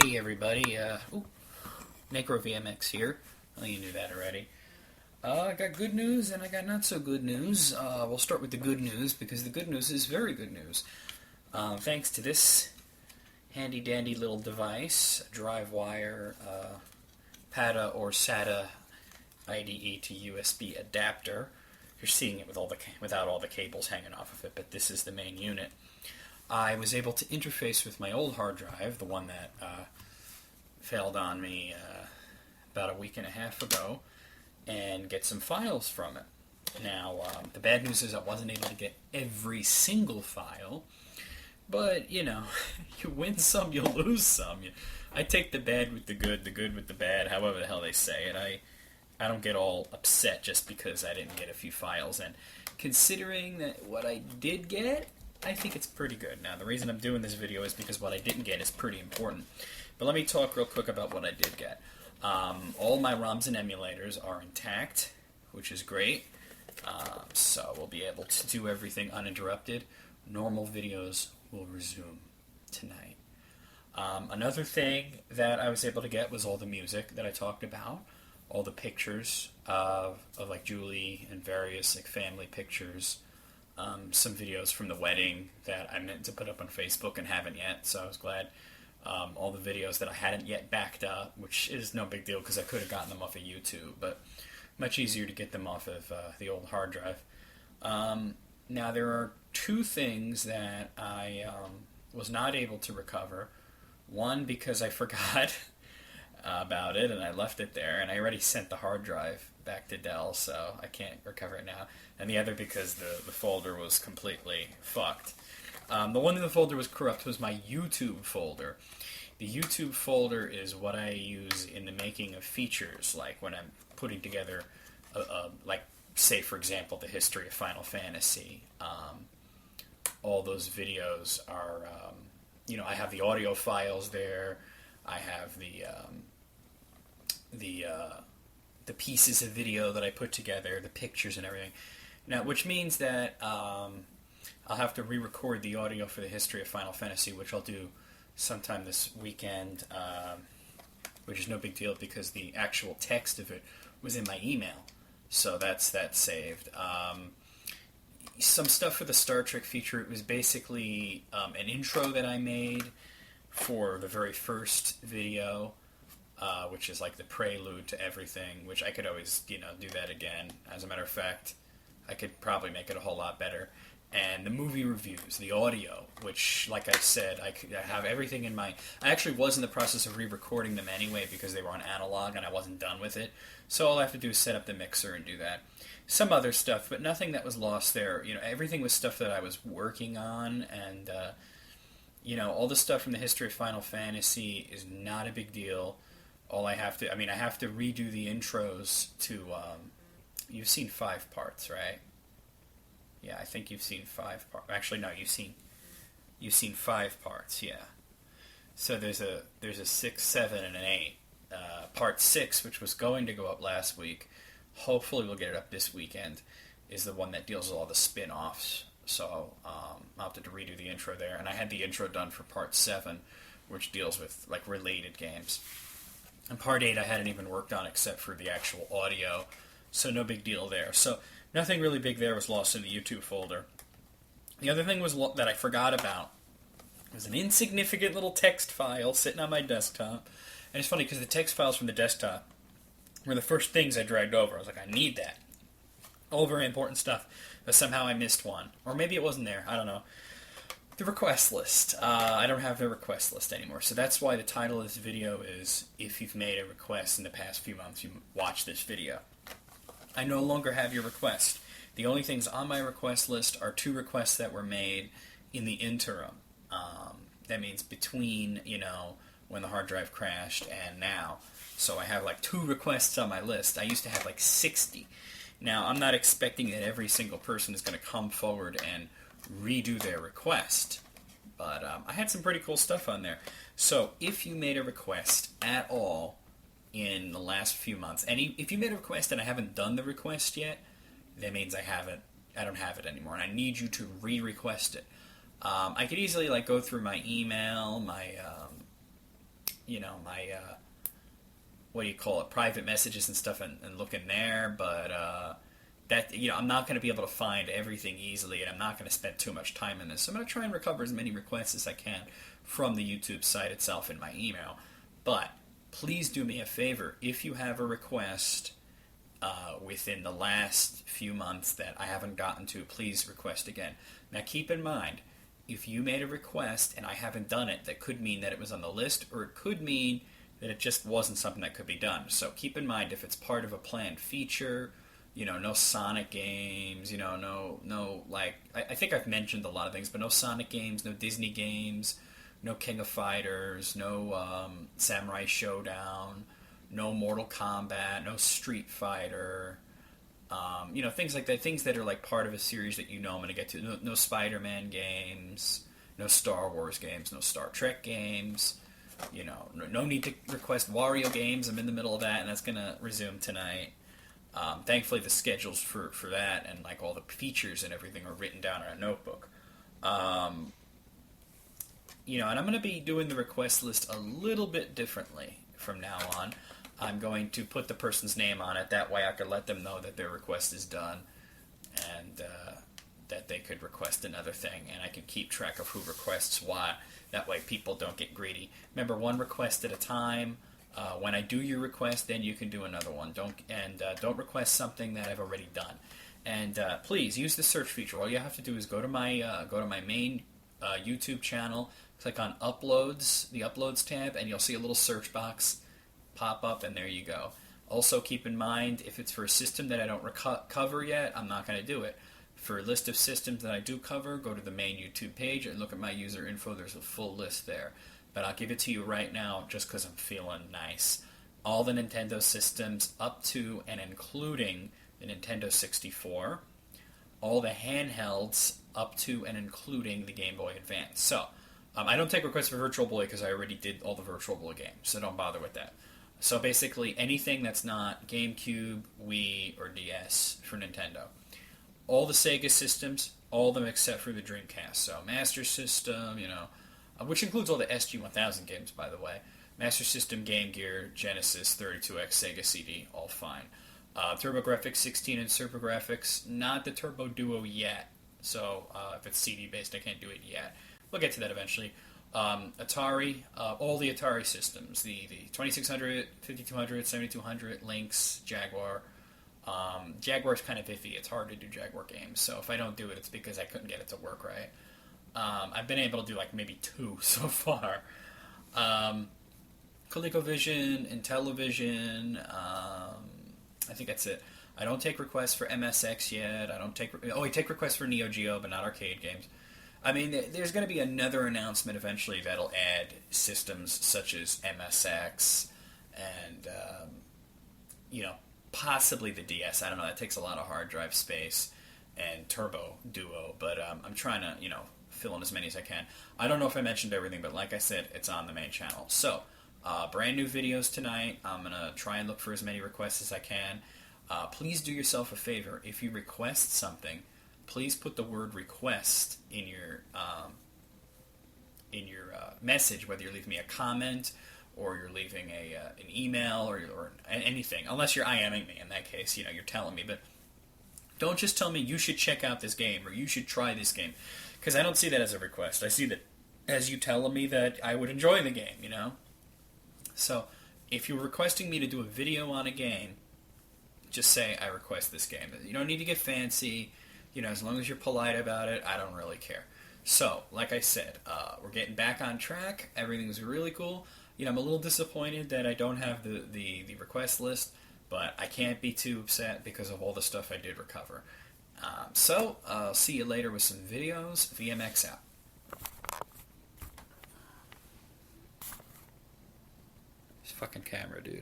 Hey everybody, NecroVMX here. Well, you knew that already. I got good news and I got not so good news. We'll start with the good news because the good news is very good news. Thanks to this handy dandy little device, DriveWire, PATA or SATA IDE to USB adapter. You're seeing it without all the cables hanging off of it, but this is the main unit. I was able to interface with my old hard drive, the one that failed on me about a week and a half ago, and get some files from it. Now, the bad news is I wasn't able to get every single file, but, you win some, you lose some. I take the bad with the good with the bad, however the hell they say it. I don't get all upset just because I didn't get a few files, and considering that what I did get, I think it's pretty good. Now, the reason I'm doing this video is because what I didn't get is pretty important. But let me talk real quick about what I did get. All my ROMs and emulators are intact, which is great. So we'll be able to do everything uninterrupted. Normal videos will resume tonight. Another thing that I was able to get was all the music that I talked about. All the pictures of like Julie and various like family pictures. Some videos from the wedding that I meant to put up on Facebook and haven't yet, so I was glad. All the videos that I hadn't yet backed up, which is no big deal because I could have gotten them off of YouTube, but much easier to get them off of the old hard drive. Now, there are two things that I was not able to recover. One, because I forgot about it and I left it there, and I already sent the hard drive back to Dell, so I can't recover it now. And the other because the folder was completely fucked. The one in the folder was corrupt was my YouTube folder. The YouTube folder is what I use in the making of features, like when I'm putting together, like, say, for example, the history of Final Fantasy. All those videos are, I have the audio files there. I have the pieces of video that I put together, the pictures and everything. Now, which means that I'll have to re-record the audio for the history of Final Fantasy, which I'll do sometime this weekend, which is no big deal because the actual text of it was in my email. So that's saved. Some stuff for the Star Trek feature, it was basically an intro that I made for the very first video, which is like the prelude to everything, which I could always, do that again. As a matter of fact, I could probably make it a whole lot better. And the movie reviews, the audio, which, like I said, I have everything in my... I actually was in the process of re-recording them anyway because they were on analog and I wasn't done with it. So all I have to do is set up the mixer and do that. Some other stuff, but nothing that was lost there. Everything was stuff that I was working on, and, all the stuff from the history of Final Fantasy is not a big deal. All I have to... I have to redo the intros to... you've seen 5 parts, right? Yeah, I think you've seen 5 parts. Actually, no, you've seen 5 parts. Yeah. So there's a 6, 7, and an 8. Part 6, which was going to go up last week, hopefully we'll get it up this weekend, is the one that deals with all the spin-offs. So I'll have to redo the intro there, and I had the intro done for Part 7, which deals with like related games. And Part 8 I hadn't even worked on except for the actual audio, so no big deal there. So nothing really big there was lost in the YouTube folder. The other thing was that I forgot about was an insignificant little text file sitting on my desktop. And it's funny because the text files from the desktop were the first things I dragged over. I was like, I need that. All very important stuff. But somehow I missed one. Or maybe it wasn't there. I don't know. The request list. I don't have the request list anymore. So that's why the title of this video is, if you've made a request in the past few months, you watch this video. I no longer have your request. The only things on my request list are 2 requests that were made in the interim. That means between, when the hard drive crashed and now. So I have like 2 requests on my list. I used to have like 60. Now, I'm not expecting that every single person is going to come forward and redo their request. But I had some pretty cool stuff on there. So if you made a request at all in the last few months, and if you made a request and I haven't done the request yet, that means I don't have it anymore, and I need you to re-request it. I could easily go through my email, my my what do you call it, private messages and stuff, and look in there. But that I'm not going to be able to find everything easily, and I'm not going to spend too much time in this. So I'm going to try and recover as many requests as I can from the YouTube site itself in my email. But please do me a favor, if you have a request within the last few months that I haven't gotten to, please request again. Now keep in mind, if you made a request and I haven't done it, that could mean that it was on the list, or it could mean that it just wasn't something that could be done. So keep in mind, if it's part of a planned feature, no Sonic games, no like, I think I've mentioned a lot of things, but no Sonic games, no Disney games, no King of Fighters, no Samurai Showdown, no Mortal Kombat, no Street Fighter, things like that, things that are like part of a series that I'm going to get to. No Spider-Man games, no Star Wars games, no Star Trek games. No need to request Wario games. I'm in the middle of that, and that's going to resume tonight. Thankfully, the schedules for that and like all the features and everything are written down in a notebook. And I'm going to be doing the request list a little bit differently from now on. I'm going to put the person's name on it. That way I could let them know that their request is done and that they could request another thing. And I can keep track of who requests what. That way people don't get greedy. Remember, one request at a time. When I do your request, then you can do another one. Don't request something that I've already done. And please use the search feature. All you have to do is go to my main YouTube channel, click on Uploads, the Uploads tab, and you'll see a little search box pop up, and there you go. Also, keep in mind, if it's for a system that I don't cover yet, I'm not going to do it. For a list of systems that I do cover, go to the main YouTube page and look at my user info. There's a full list there. But I'll give it to you right now just because I'm feeling nice. All the Nintendo systems up to and including the Nintendo 64. All the handhelds up to and including the Game Boy Advance. So, I don't take requests for Virtual Boy because I already did all the Virtual Boy games, so don't bother with that. So basically, anything that's not GameCube, Wii, or DS for Nintendo. All the Sega systems, all of them except for the Dreamcast. So Master System, which includes all the SG-1000 games, by the way. Master System, Game Gear, Genesis, 32X, Sega CD, all fine. TurboGrafx 16 and SuperGrafx, not the Turbo Duo yet. So if it's CD-based, I can't do it yet. We'll get to that eventually. Atari, all the Atari systems, the 2600, 5200, 7200, Lynx, Jaguar. Jaguar's kind of iffy. It's hard to do Jaguar games, so if I don't do it, it's because I couldn't get it to work right. I've been able to do like maybe 2 so far. ColecoVision, Intellivision, I think that's it. I don't take requests for MSX yet. I take requests for Neo Geo, but not arcade games. I mean, there's going to be another announcement eventually that'll add systems such as MSX and, possibly the DS. I don't know. That takes a lot of hard drive space and Turbo Duo, but I'm trying to, fill in as many as I can. I don't know if I mentioned everything, but like I said, it's on the main channel. So, brand new videos tonight. I'm going to try and look for as many requests as I can. Please do yourself a favor. If you request something, please put the word request in your message, whether you're leaving me a comment or you're leaving an email or anything, unless you're IMing me. In that case, you're telling me. But don't just tell me you should check out this game or you should try this game, because I don't see that as a request. I see that as you telling me that I would enjoy the game, So if you're requesting me to do a video on a game, just say I request this game. You don't need to get fancy. As long as you're polite about it, I don't really care. So, like I said, we're getting back on track. Everything's really cool. I'm a little disappointed that I don't have the request list, but I can't be too upset because of all the stuff I did recover. So, I'll see you later with some videos. VMX out. This fucking camera, dude.